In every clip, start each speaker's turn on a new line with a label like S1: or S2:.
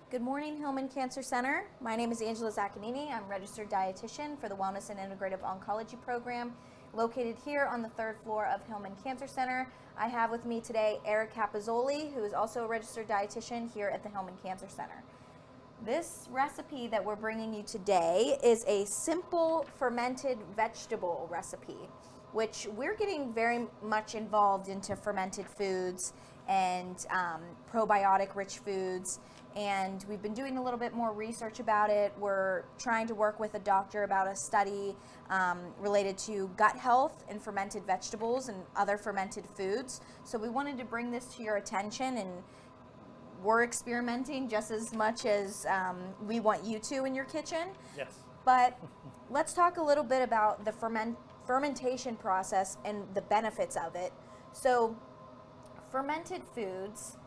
S1: Good morning, Hillman Cancer Center. My name is Angela Zaccanini. I'm registered dietitian for the Wellness and Integrative Oncology program located here on the third floor of Hillman Cancer Center. I have with me today Eric Capizzoli, who is also a registered dietitian here at the Hillman Cancer Center. This recipe that we're bringing you today is a simple fermented vegetable recipe, which we're getting very much involved into fermented foods and probiotic rich foods, and we've been doing a little bit more research about it. We're trying to work with a doctor about a study related to gut health and fermented vegetables and other fermented foods. So we wanted to bring this to your attention, and we're experimenting just as much as we want you to in your kitchen.
S2: Yes.
S1: But let's talk a little bit about the fermentation process and the benefits of it. So fermented foods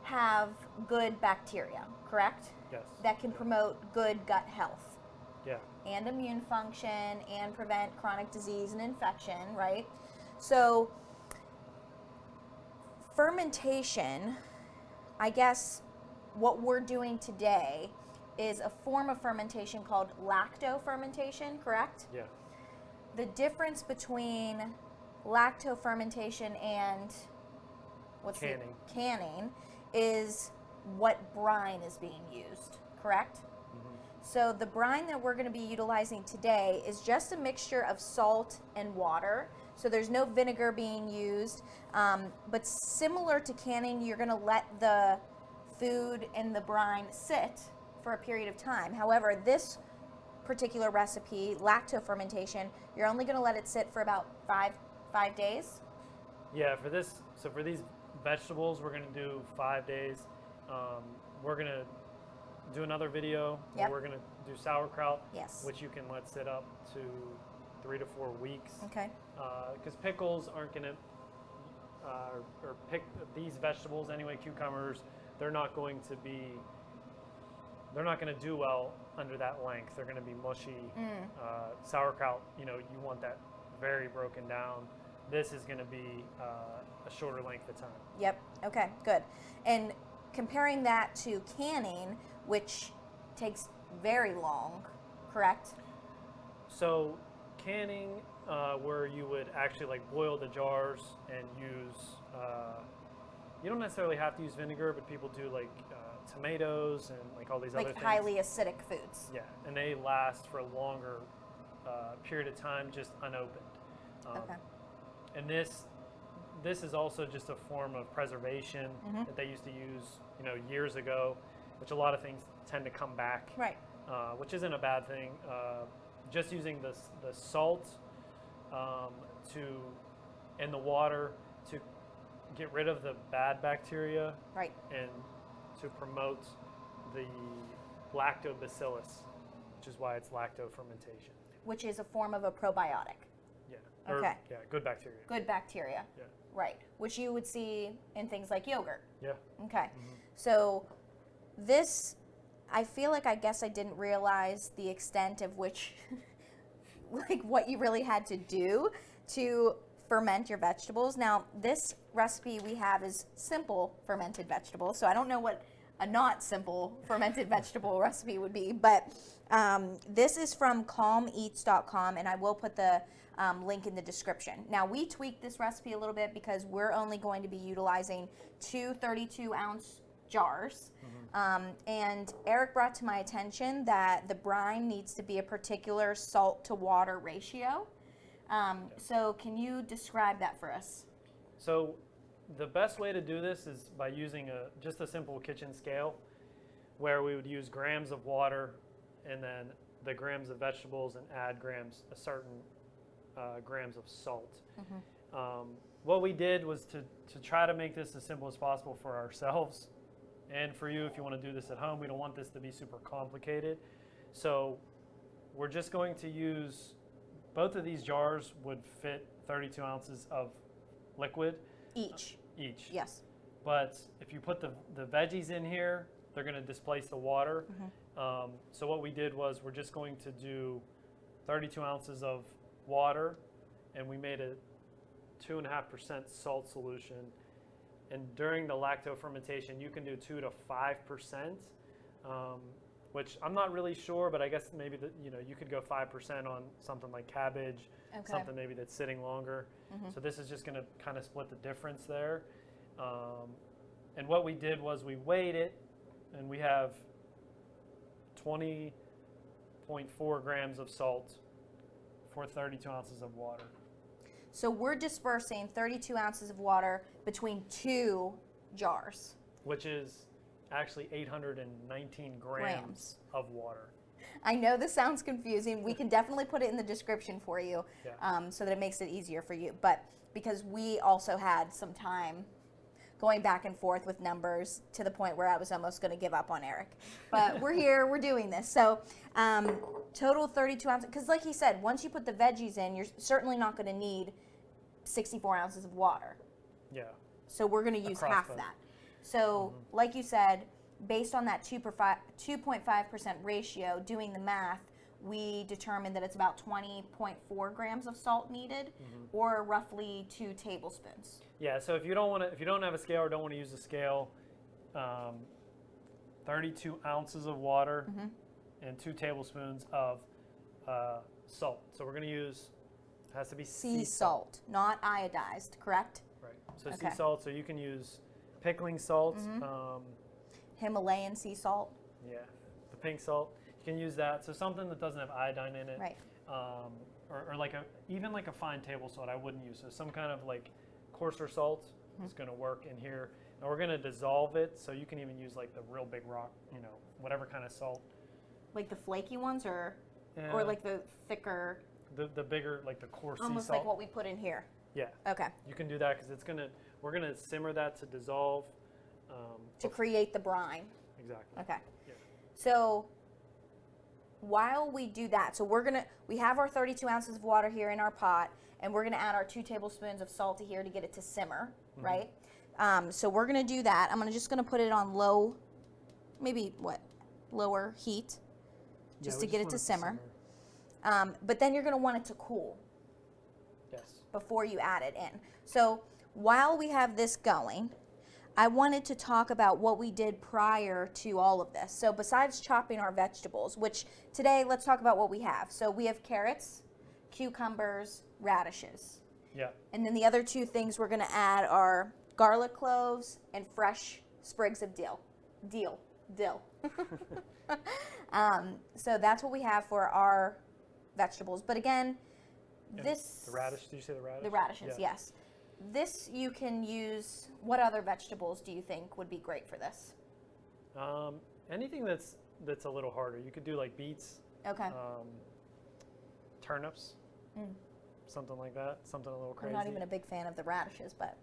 S1: have good bacteria, correct?
S2: Yes.
S1: That can promote good gut health.
S2: Yeah.
S1: And immune function and prevent chronic disease and infection, right? So fermentation, I guess what we're doing today is a form of fermentation called lacto-fermentation, correct?
S2: Yeah.
S1: The difference between lacto-fermentation and canning is what brine is being used, correct?
S2: Mm-hmm.
S1: So the brine that we're going to be utilizing today is just a mixture of salt and water. So there's no vinegar being used, but similar to canning, you're going to let the food in the brine sit for a period of time. However, this particular recipe, lacto-fermentation, you're only going to let it sit for about five days.
S2: Yeah, for this, so for these vegetables, we're going to do 5 days. We're going to do another video where
S1: Yep.
S2: we're going to do sauerkraut,
S1: Yes.
S2: which you can let sit up to 3 to 4 weeks.
S1: Okay.
S2: Because pickles aren't going to, or pick these vegetables anyway, cucumbers, they're not going to do well under that length. They're going to be mushy. Sauerkraut, you want that very broken down. This is going to be a shorter length of time.
S1: Yep. Okay, good. And comparing that to canning, which takes very long, correct?
S2: So canning, where you would actually like boil the jars and use, you don't necessarily have to use vinegar, but people do like tomatoes and like all these other things.
S1: Like highly acidic foods.
S2: Yeah, and they last for a longer period of time just unopened.
S1: Okay.
S2: And this is also just a form of preservation that they used to use, years ago, which a lot of things tend to come back,
S1: Right.
S2: Which isn't a bad thing. Just using the salt and the water to get rid of the bad bacteria,
S1: Right.
S2: and to promote the lactobacillus, which is why it's lacto-fermentation.
S1: Which is a form of a probiotic.
S2: Yeah.
S1: Okay.
S2: Yeah, good bacteria.
S1: Good bacteria.
S2: Yeah.
S1: Right. Which you would see in things like yogurt.
S2: Yeah.
S1: Okay. So this, I feel like I guess I didn't realize the extent of which, like what you really had to do to ferment your vegetables. Now, this recipe we have is simple fermented vegetables. So I don't know what a not simple fermented vegetable recipe would be, but this is from calmeats.com, and I will put the link in the description. Now, we tweaked this recipe a little bit because we're only going to be utilizing two 32-ounce jars. And Eric brought to my attention that the brine needs to be a particular salt to water ratio. So can you describe that for us?
S2: So the best way to do this is by using just a simple kitchen scale, where we would use grams of water and then the grams of vegetables and add a certain grams of salt. What we did was to try to make this as simple as possible for ourselves and for you if you want to do this at home. We don't want this to be super complicated. So we're just going to use, both of these jars would fit 32 ounces of liquid.
S1: Each. Yes.
S2: But if you put the veggies in here, they're going to displace the water. So what we did was we're just going to do 32 ounces of water, and we made a 2.5% salt solution. And during the lacto fermentation, you can do 2 to 5%. which I'm not really sure, but I guess maybe you could go 5% on something like cabbage, something maybe that's sitting longer. So this is just going to kind of split the difference there. And what we did was we weighed it, and we have 20.4 grams of salt for 32 ounces of water.
S1: So we're dispersing 32 ounces of water between 2 jars.
S2: Which is actually 819 grams of water.
S1: I know this sounds confusing. We can definitely put it in the description for you, so that it makes it easier for you. But because we also had some time going back and forth with numbers to the point where I was almost going to give up on Eric. But we're here, we're doing this. So total 32 ounces, because like he said, once you put the veggies in, you're certainly not going to need 64 ounces of water.
S2: Yeah.
S1: So we're going to use half that. So like you said, based on that 2.5% ratio, doing the math, we determined that it's about 20.4 grams of salt needed, or roughly 2 tablespoons.
S2: Yeah, so if you don't have a scale or don't want to use a scale, 32 ounces of water and 2 tablespoons of salt. So we're going to use, it has to be
S1: sea salt, not iodized, correct?
S2: Right. So sea salt. So you can use pickling salt,
S1: Himalayan sea salt.
S2: Yeah, the pink salt. You can use that. So something that doesn't have iodine in it.
S1: Right.
S2: Or like even like a fine table salt, I wouldn't use. So some kind of like coarser salt is going to work in here. And we're going to dissolve it, so you can even use like the real big rock, whatever kind of salt.
S1: Like the flaky ones, or like the thicker.
S2: The bigger, like the coarse sea salt.
S1: Almost like what we put in here.
S2: Yeah.
S1: Okay.
S2: You can do that because we're gonna simmer that to dissolve.
S1: To create the brine.
S2: Exactly.
S1: Okay.
S2: Yeah.
S1: So while we do that, so we have our 32 ounces of water here in our pot, and we're gonna add our 2 tablespoons of salt to here to get it to simmer, right? So we're gonna do that. I'm just gonna put it on low, lower heat, just to get it to simmer. But then you're gonna want it to cool.
S2: Yes.
S1: Before you add it in. So while we have this going, I wanted to talk about what we did prior to all of this. So besides chopping our vegetables, which today, let's talk about what we have. So we have carrots, cucumbers, radishes.
S2: Yeah.
S1: And then the other 2 things we're gonna add are garlic cloves and fresh sprigs of dill. So that's what we have for our vegetables. But again,
S2: the radish, did you say the radish?
S1: The radishes, yes. This you can use, what other vegetables do you think would be great for this?
S2: Anything that's a little harder. You could do like beets.
S1: Okay.
S2: Turnips. Something like that. Something a little crazy.
S1: I'm not even a big fan of the radishes, but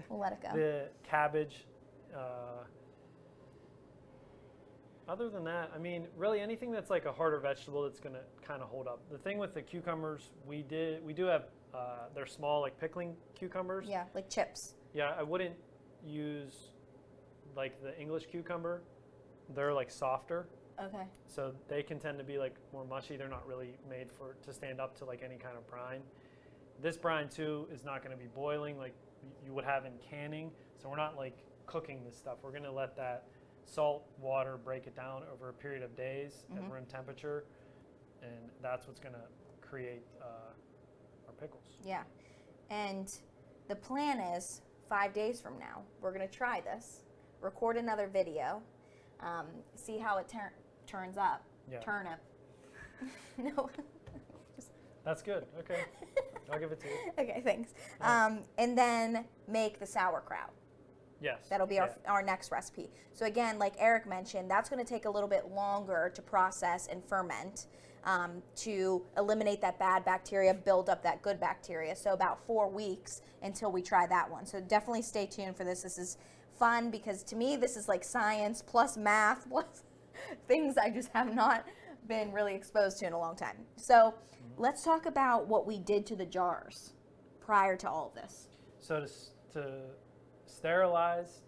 S1: we'll let it go.
S2: The cabbage. Other than that, I mean, really anything that's like a harder vegetable that's going to kind of hold up. The thing with the cucumbers, we do have, they're small, like pickling cucumbers.
S1: Yeah, like chips.
S2: Yeah, I wouldn't use like the English cucumber. They're like softer.
S1: Okay.
S2: So they can tend to be like more mushy. They're not really made to stand up to like any kind of brine. This brine too is not going to be boiling like you would have in canning. So we're not like cooking this stuff. We're going to let that salt water break it down over a period of days at room temperature, and that's what's going to create our pickles.
S1: Yeah, and the plan is 5 days from now we're going to try this, record another video, see how it turns up.
S2: Yeah.
S1: Turnip. No.
S2: That's good. Okay, I'll give it to you.
S1: Okay, thanks. And then make the sauerkraut.
S2: Yes.
S1: That'll be our next recipe. So again, like Eric mentioned, that's going to take a little bit longer to process and ferment, to eliminate that bad bacteria, build up that good bacteria. So about 4 weeks until we try that one. So definitely stay tuned for this. This is fun because to me, this is like science plus math plus things I just have not been really exposed to in a long time. So let's talk about what we did to the jars prior to all of this.
S2: So to sterilize,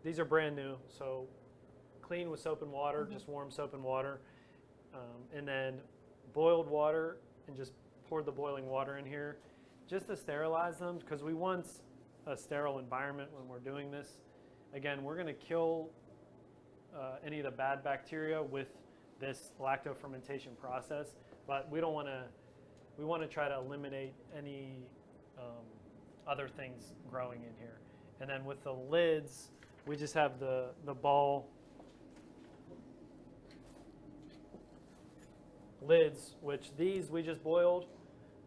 S2: these are brand new, so clean with soap and water, just warm soap and water, and then boiled water, and just poured the boiling water in here just to sterilize them, because we want a sterile environment when we're doing this. Again, we're going to kill any of the bad bacteria with this lacto-fermentation process, but we don't want to. We want to try to eliminate any other things growing in here. And then with the lids, we just have the ball lids, which these we just boiled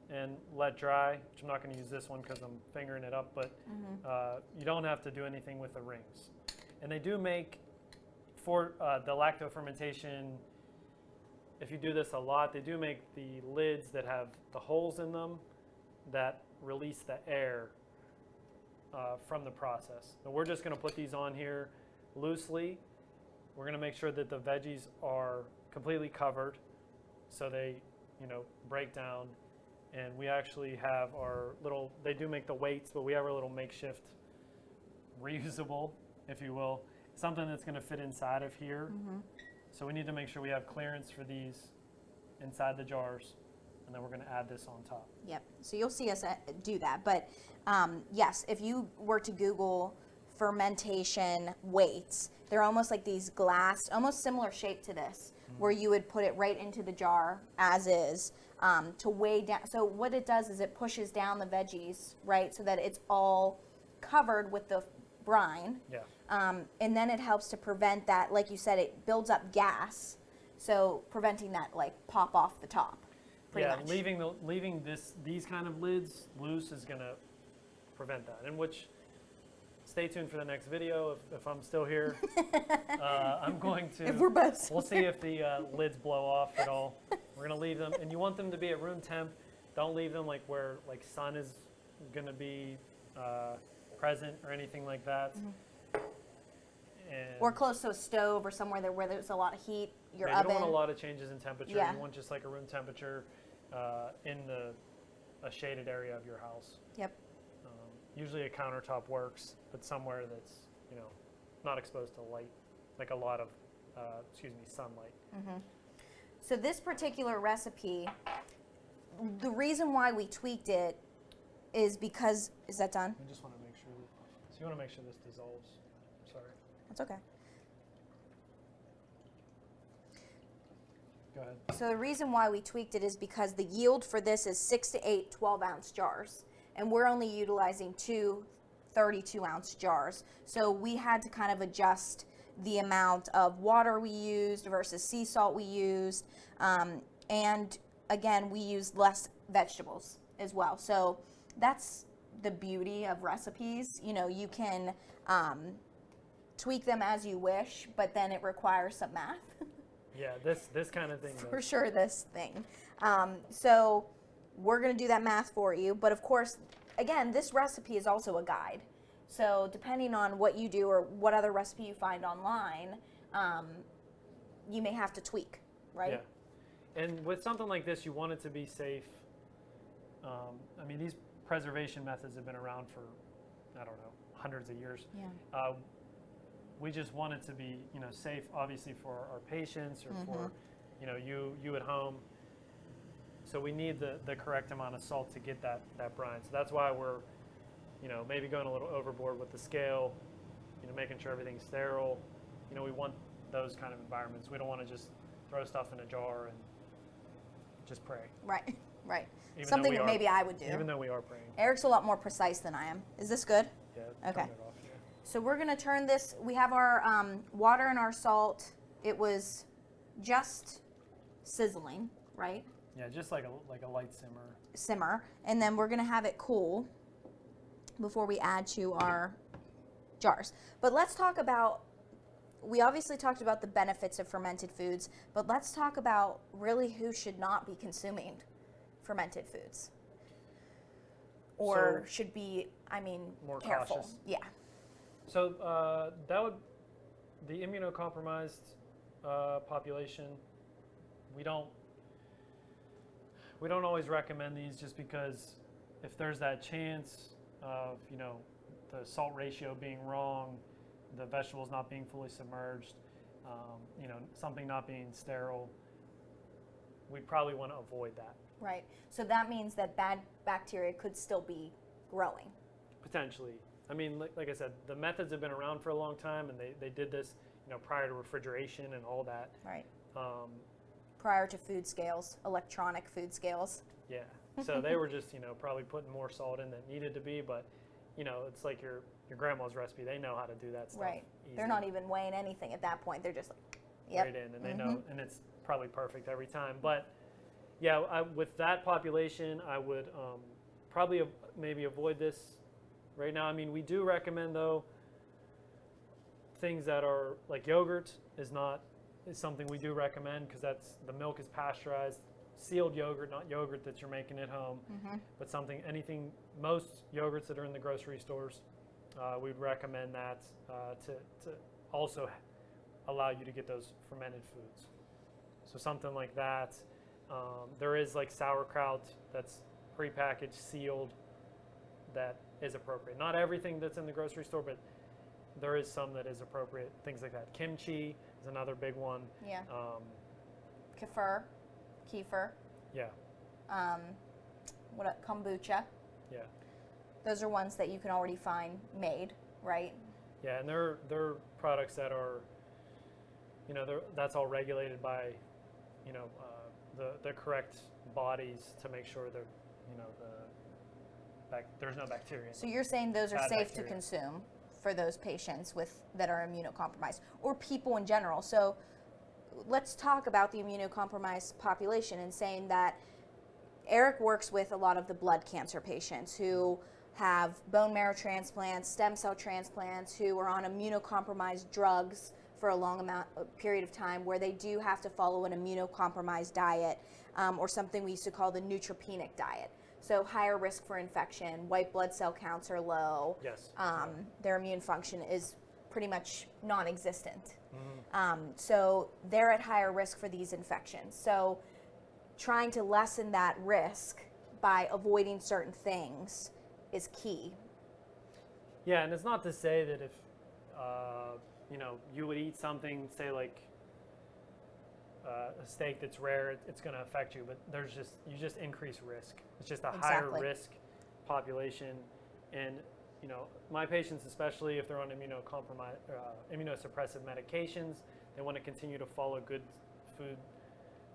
S2: and let dry, which I'm not going to use this one because I'm fingering it up, but you don't have to do anything with the rings. And they do make, for the lacto-fermentation, if you do this a lot, they do make the lids that have the holes in them that release the air from the process. So we're just going to put these on here loosely. We're going to make sure that the veggies are completely covered so they, break down. And we actually have our little, they do make the weights, but we have our little makeshift reusable, if you will, something that's going to fit inside of here. So we need to make sure we have clearance for these inside the jars, and then we're going to add this on top.
S1: Yep. So you'll see us do that. But yes, if you were to Google fermentation weights, they're almost like these glass, almost similar shape to this, where you would put it right into the jar as is to weigh down. So what it does is it pushes down the veggies, right, so that it's all covered with the brine.
S2: Yeah.
S1: And then it helps to prevent that, like you said, it builds up gas, so preventing that like pop off the top. Pretty much.
S2: Leaving these kind of lids loose is going to prevent that. And which, stay tuned for the next video if I'm still here. I'm going to.
S1: If we're both.
S2: We'll see if the lids blow off at all. We're going to leave them, and you want them to be at room temp. Don't leave them like where like sun is going to be present or anything like that.
S1: Or close to a stove or somewhere where there's a lot of heat. Your
S2: oven. You don't want a lot of changes in temperature.
S1: Yeah.
S2: You want just like a room temperature in a shaded area of your house.
S1: Yep.
S2: Usually a countertop works, but somewhere that's not exposed to light, like a lot of sunlight.
S1: So this particular recipe, the reason why we tweaked it is because, is that done?
S2: I just want to make sure so you want to make sure this dissolves. Sorry.
S1: That's okay.
S2: Go ahead.
S1: So the reason why we tweaked it is because the yield for this is 6 to 8 12-ounce jars, and we're only utilizing 2 32-ounce jars. So we had to kind of adjust the amount of water we used versus sea salt we used, and again, we used less vegetables as well. So that's the beauty of recipes. You can tweak them as you wish, but then it requires some math.
S2: Yeah, this kind of thing.
S1: For sure, this thing. So we're going to do that math for you. But of course, again, this recipe is also a guide. So depending on what you do or what other recipe you find online, you may have to tweak, right?
S2: Yeah. And with something like this, you want it to be safe. These preservation methods have been around for, hundreds of years.
S1: Yeah.
S2: We just want it to be, safe, obviously, for our patients or for, you at home. So we need the correct amount of salt to get that brine. So that's why we're, maybe going a little overboard with the scale, making sure everything's sterile. We want those kind of environments. We don't want to just throw stuff in a jar and just pray.
S1: Right, right.
S2: Even
S1: Something that maybe I would do.
S2: Even though we are praying.
S1: Eric's a lot more precise than I am. Is this good?
S2: Yeah.
S1: Okay.
S2: Turn it off, yeah.
S1: So we're going to turn this, we have our water and our salt. It was just sizzling, right?
S2: Yeah, just like a light
S1: Simmer. And then we're going to have it cool before we add to our jars. But let's talk about, we obviously talked about the benefits of fermented foods, but let's talk about really who should not be consuming fermented foods. Or should be,
S2: more
S1: careful.
S2: cautious.
S1: Yeah.
S2: So the immunocompromised population, we don't always recommend these just because if there's that chance of, the salt ratio being wrong, the vegetables not being fully submerged, something not being sterile, we probably want to avoid that.
S1: Right. So that means that bad bacteria could still be growing.
S2: Potentially. Like I said, the methods have been around for a long time, and they did this, prior to refrigeration and all that.
S1: Right.
S2: Um,
S1: Prior to food scales, electronic food scales.
S2: yeah. So they were just, probably putting more salt in than needed to be, but, it's like your grandma's recipe. They know how to do that stuff.
S1: Right.
S2: Easy.
S1: They're not even weighing anything at that point. They're just like, yep.
S2: Right in, and they know, and it's probably perfect every time. But yeah, with that population, I would probably maybe avoid this right now. I mean, we do recommend though things that are like yogurt is something we do recommend because the milk is pasteurized, sealed yogurt, not yogurt that you're making at home, but most yogurts that are in the grocery stores, we'd recommend that to also allow you to get those fermented foods. So something like that. There is like sauerkraut that's prepackaged, sealed, that is appropriate. Not everything that's in the grocery store, but there is some that is appropriate. Things like that. Kimchi is another big one.
S1: Yeah. Kefir.
S2: Yeah.
S1: Kombucha.
S2: Yeah.
S1: Those are ones that you can already find made, right?
S2: Yeah, and they're products that are, that's all regulated by, the correct bodies to make sure that, there's no bacteria.
S1: So you're saying those are
S2: Bad
S1: safe
S2: bacteria.
S1: to consume for those patients that are immunocompromised or people in general. So let's talk about the immunocompromised population and saying that Eric works with a lot of the blood cancer patients who have bone marrow transplants, stem cell transplants, who are on immunocompromised drugs for a period of time where they do have to follow an immunocompromised diet or something we used to call the neutropenic diet. So higher risk for infection, white blood cell counts are low.
S2: Yes.
S1: Their immune function is pretty much non-existent. So they're at higher risk for these infections. So trying to lessen that risk by avoiding certain things is key.
S2: Yeah, and it's not to say that if you would eat something, say like a steak that's rare, it's going to affect you, but you just increase risk. It's just a higher risk population, and my patients, especially if they're on immunosuppressive medications, they want to continue to follow good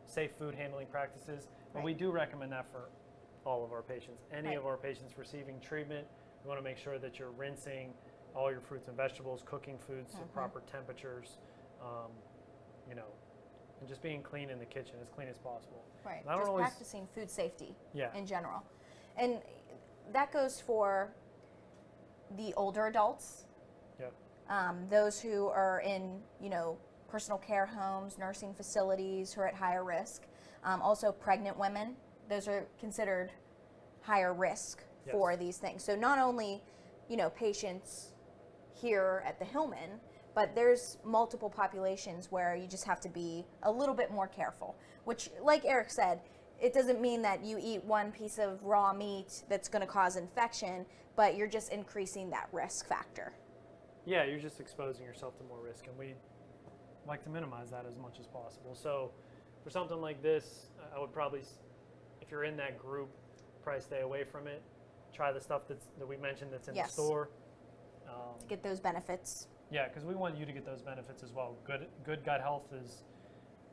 S2: safe food handling practices. But we do recommend that for all of our patients. Any of our patients receiving treatment, we want to make sure that you're rinsing all your fruits and vegetables, cooking foods to proper temperatures, and just being clean in the kitchen, as clean as possible.
S1: Right, just practicing food safety in general. And that goes for the older adults, those who are in, personal care homes, nursing facilities who are at higher risk. Also pregnant women, those are considered higher risk for these things. So not only, patients here at the Hillman, but there's multiple populations where you just have to be a little bit more careful, which, like Eric said, it doesn't mean that you eat one piece of raw meat that's going to cause infection, but you're just increasing that risk factor.
S2: Yeah, you're just exposing yourself to more risk, and we like to minimize that as much as possible. So for something like this, I would probably, if you're in that group, probably stay away from it. Try the stuff that we mentioned that's in the store.
S1: To get those benefits.
S2: Yeah, because we want you to get those benefits as well. Good gut health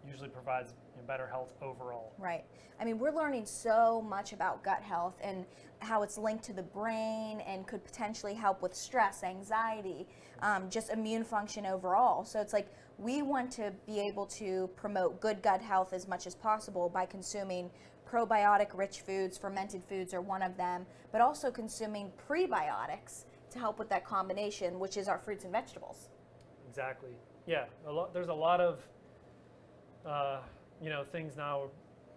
S2: usually provides better health overall.
S1: Right. I mean, we're learning so much about gut health and how it's linked to the brain and could potentially help with stress, anxiety, just immune function overall. So it's like we want to be able to promote good gut health as much as possible by consuming probiotic-rich foods. Fermented foods are one of them, but also consuming prebiotics to help with that combination, which is our fruits and vegetables.
S2: Exactly. Yeah, there's a lot of things now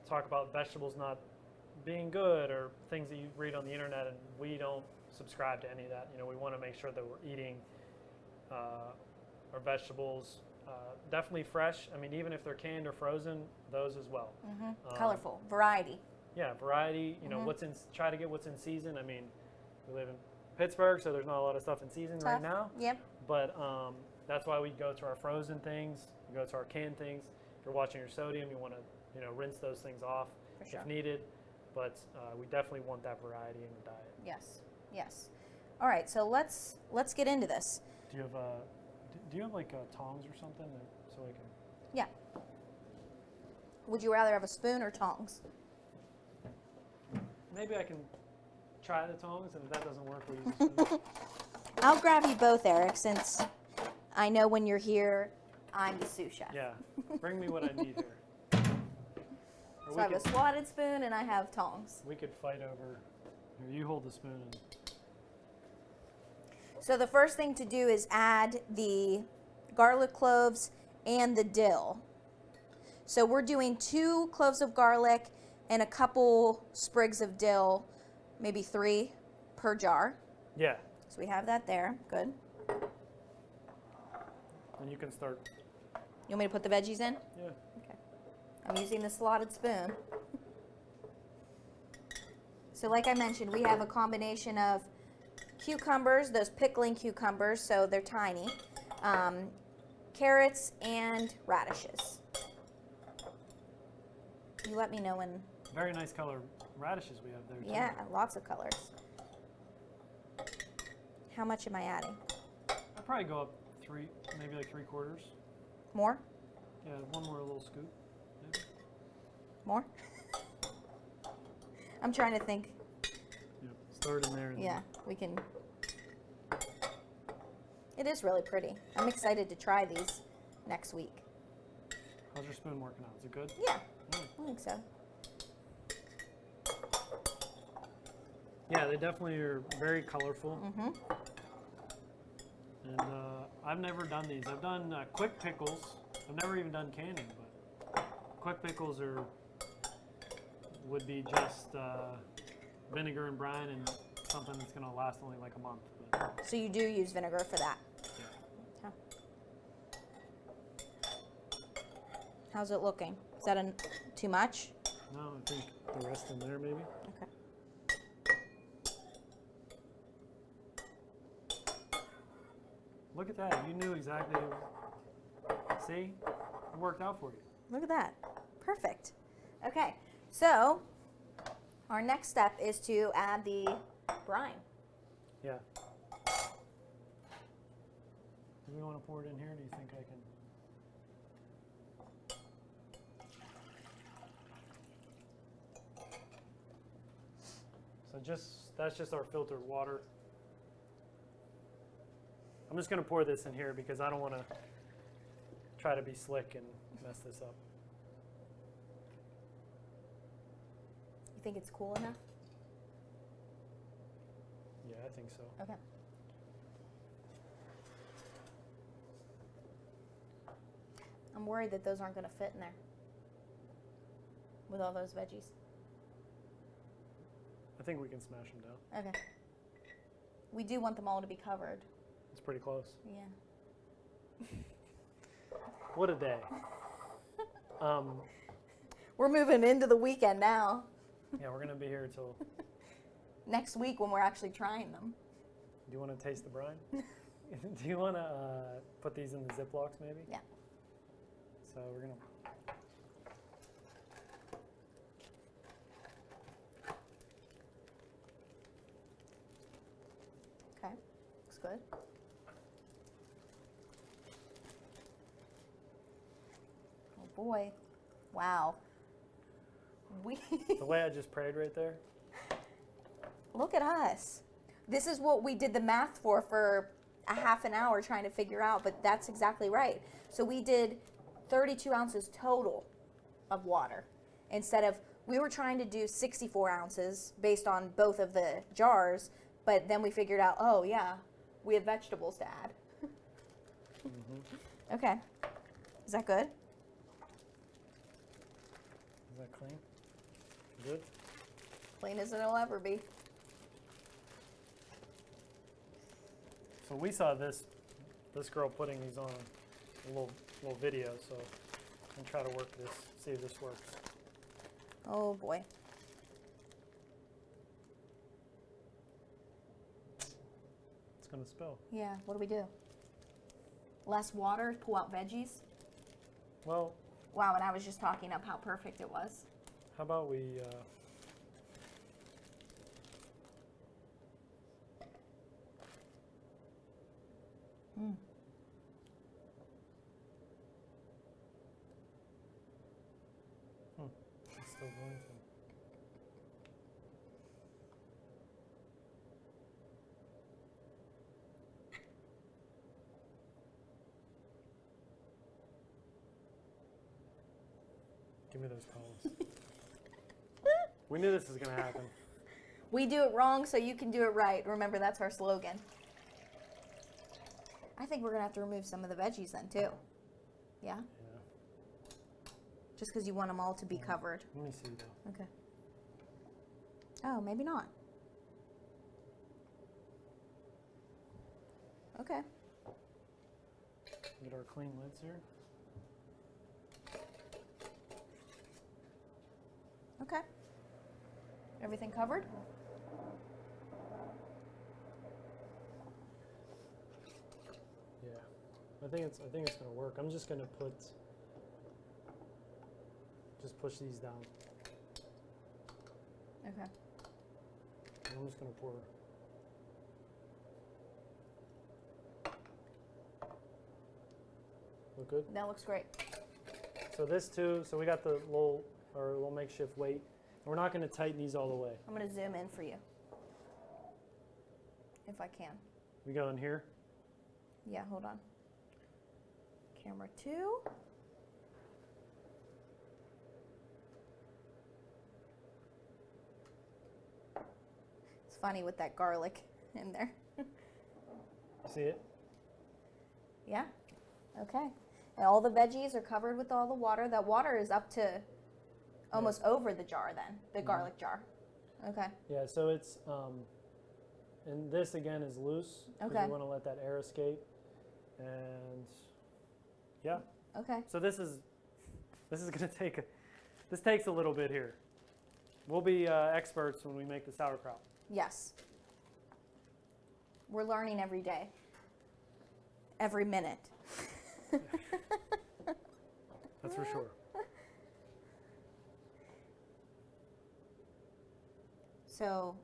S2: talk about vegetables not being good or things that you read on the internet, and we don't subscribe to any of that. We want to make sure that we're eating our vegetables definitely fresh. I mean, even if they're canned or frozen, those as well.
S1: Colorful, variety.
S2: Yeah, variety. Try to get what's in season. I mean, we live in Pittsburgh, so there's not a lot of stuff in season right now.
S1: Yep.
S2: But that's why we go to our frozen things. We go to our canned things. If you're watching your sodium, you want to rinse those things off if needed. But we definitely want that variety in the diet.
S1: Yes. All right, so let's get into this.
S2: Do you have Do you have like tongs or something so I can?
S1: Yeah. Would you rather have a spoon or tongs?
S2: Maybe I can try the tongs, and if that doesn't work, we'll use a spoon.
S1: I'll grab you both, Eric, since I know when you're here, I'm the sous chef.
S2: Yeah, bring me what I need here.
S1: So I have a slotted spoon and I have tongs.
S2: We could fight over. Here, you hold the spoon. And
S1: So the first thing to do is add the garlic cloves and the dill. So we're doing 2 cloves of garlic and a couple sprigs of dill, maybe 3 per jar.
S2: yeah,
S1: So we have that there. Good.
S2: and you can start.
S1: You want me to put the veggies in?
S2: Yeah.
S1: Okay. I'm using the slotted spoon. So like I mentioned, we have a combination of cucumbers, those pickling cucumbers, so they're tiny, carrots, and radishes. You let me know when.
S2: Very nice color radishes we have there too.
S1: Yeah, lots of colors. How much am I adding?
S2: I'd probably go up 3, maybe like 3/4.
S1: More?
S2: Yeah, one more little scoop. Maybe.
S1: More? I'm trying to think.
S2: Yeah, start in there. And
S1: Yeah, we can. It is really pretty. I'm excited to try these next week.
S2: How's your spoon working out? Is it good?
S1: Yeah,
S2: Mm.
S1: I think so.
S2: Yeah, they definitely are very colorful.
S1: Mm-hmm.
S2: And I've never done these. I've done quick pickles. I've never even done canning, but quick pickles would be just vinegar and brine and something that's going to last only like a month. But
S1: So you do use vinegar for that?
S2: yeah.
S1: Okay. How's it looking? Is that too much?
S2: No, I think the rest in there maybe.
S1: Okay.
S2: Look at that. You knew exactly. See? It worked out for you.
S1: Look at that. Perfect. Okay, so our next step is to add the brine.
S2: Yeah. Do we want to pour it in here? Do you think I can? So that's just our filtered water. I'm just going to pour this in here because I don't want to try to be slick and mess this up.
S1: You think it's cool enough?
S2: Yeah, I think so.
S1: Okay. I'm worried that those aren't going to fit in there with all those veggies.
S2: I think we can smash them down.
S1: Okay. We do want them all to be covered.
S2: It's pretty close.
S1: Yeah.
S2: What a day.
S1: We're moving into the weekend now.
S2: Yeah, we're going to be here till.
S1: Next week when we're actually trying them.
S2: Do you want to taste the brine? Do you want to put these in the Ziplocs maybe?
S1: Yeah.
S2: So we're going to.
S1: Okay. Looks good. Oh boy. Wow.
S2: The way I just prayed right there.
S1: Look at us. This is what we did the math for a half an hour trying to figure out, but that's exactly right. So we did 32 ounces total of water instead of, we were trying to do 64 ounces based on both of the jars, but then we figured out, oh yeah, we have vegetables to add.
S2: Mm-hmm.
S1: Okay. Is that good?
S2: Is that clean? Good?
S1: Clean as it'll ever be.
S2: So we saw this girl putting these on a little video, so I'm try to work this, see if this works.
S1: Oh boy.
S2: It's gonna spill.
S1: Yeah, what do we do? Less water, pull out veggies?
S2: Well,
S1: Wow, and I was just talking up how perfect it was.
S2: how about we still going to. Give me those towels. We knew this was going to happen.
S1: We do it wrong so you can do it right. Remember, that's our slogan. I think we're going to have to remove some of the veggies then, too. Yeah?
S2: Yeah.
S1: Just because you want them all to be covered.
S2: Let me see, though.
S1: Okay. Oh, maybe not. Okay.
S2: Get our clean lids here.
S1: Okay. Everything covered?
S2: Yeah. I think it's going to work. I'm just going to push these down.
S1: Okay.
S2: And I'm just going to pour. Look good?
S1: That looks great.
S2: So this too, so we got the little makeshift weight. We're not going to tighten these all the way.
S1: I'm going to zoom in for you. If I can.
S2: We go in here.
S1: Yeah, hold on. Camera 2. It's funny with that garlic in there.
S2: See it?
S1: Yeah. Okay. And all the veggies are covered with all the water. That water is up to almost over the jar then, the garlic jar. Okay.
S2: Yeah, so it's, and this again is loose. Because
S1: Okay.
S2: we want to let that air escape. And yeah.
S1: Okay.
S2: So this is going to take, this takes a little bit here. We'll be experts when we make the sauerkraut.
S1: Yes. We're learning every day. Every minute.
S2: That's for sure.
S1: So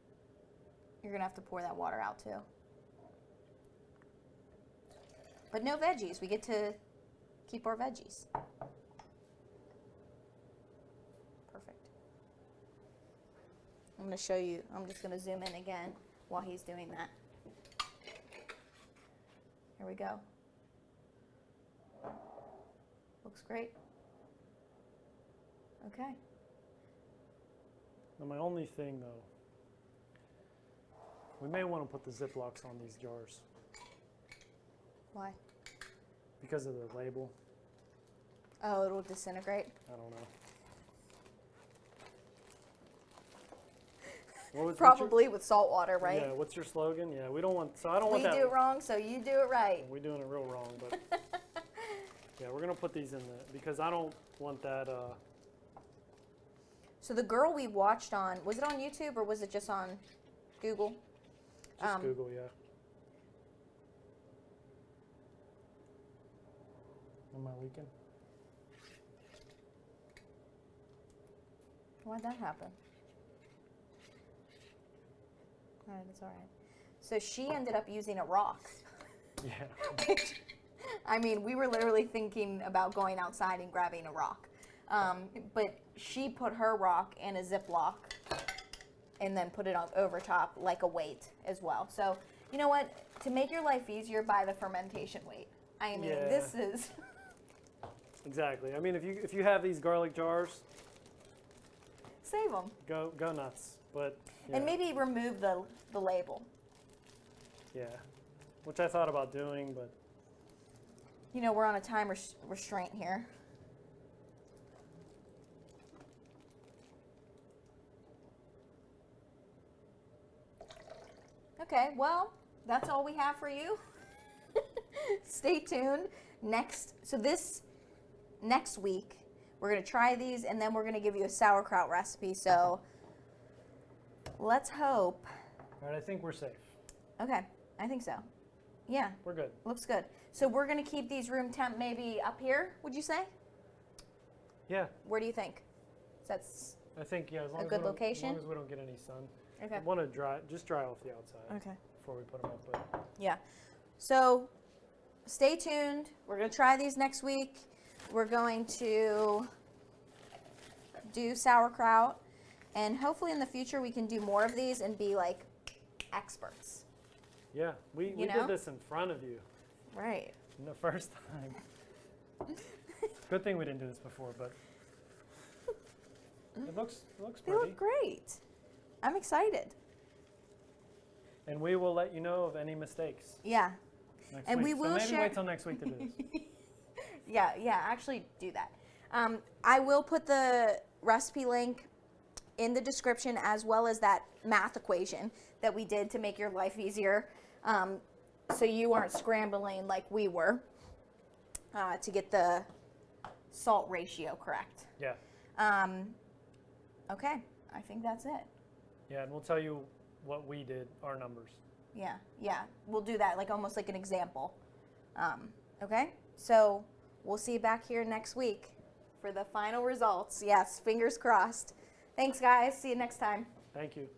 S1: you're going to have to pour that water out too. But no veggies. We get to keep our veggies. Perfect. I'm going to show you. I'm just going to zoom in again while he's doing that. Here we go. Looks great. Okay.
S2: Now my only thing though, we may want to put the Ziplocs on these jars
S1: Why?
S2: because of the label.
S1: Oh, it'll disintegrate.
S2: I don't know. What's
S1: Probably with salt water,
S2: your,
S1: right?
S2: Yeah. What's your slogan? Yeah. We don't want. So I don't
S1: We
S2: want that.
S1: do it wrong, so you do it right.
S2: We're doing it real wrong, but yeah, we're gonna put these in the because I don't want that.
S1: So the girl we watched on, was it on YouTube or was it just on Google?
S2: Just Google, yeah. Am I leaking?
S1: Why'd that happen? All right, it's all right. So she ended up using a rock.
S2: Yeah.
S1: I mean, we were literally thinking about going outside and grabbing a rock. But she put her rock in a Ziploc and then put it on over top like a weight as well. So, you know what? To make your life easier, buy the fermentation weight. I mean,
S2: Yeah.
S1: this is...
S2: Exactly. I mean, if you have these garlic jars,
S1: Save them.
S2: go nuts. But yeah.
S1: And maybe remove the label.
S2: Yeah. Which I thought about doing, but
S1: You know, we're on a time restraint here. Okay, well, that's all we have for you. Stay tuned. Next week, we're going to try these, and then we're going to give you a sauerkraut recipe. So let's hope.
S2: all right, I think we're safe.
S1: Okay, I think so. Yeah,
S2: We're good.
S1: looks good. So we're going to keep these room temp maybe up here, would you say?
S2: Yeah.
S1: Where do you think? That's
S2: I think yeah. As long
S1: A
S2: as
S1: good
S2: we don't,
S1: location?
S2: As long as we don't get any sun.
S1: okay.
S2: I want to dry off the outside
S1: Okay.
S2: before we put them up. But
S1: Yeah. So stay tuned. We're going to try these next week. We're going to do sauerkraut, and hopefully in the future we can do more of these and be like experts.
S2: Yeah, we
S1: know?
S2: did this in front of you
S1: Right.
S2: the first time. Good thing we didn't do this before, but it looks
S1: They
S2: pretty.
S1: look great. I'm excited.
S2: And we will let you know of any mistakes
S1: Yeah.
S2: next
S1: And
S2: week.
S1: we will
S2: so maybe
S1: share-
S2: wait till next week to do this.
S1: Yeah, actually do that. I will put the recipe link in the description, as well as that math equation that we did to make your life easier, so you aren't scrambling like we were to get the salt ratio correct.
S2: Yeah.
S1: Okay, I think that's it.
S2: Yeah, and we'll tell you what we did, our numbers.
S1: Yeah, we'll do that like almost like an example. Okay, so we'll see you back here next week for the final results. Yes, fingers crossed. Thanks, guys. See you next time.
S2: Thank you.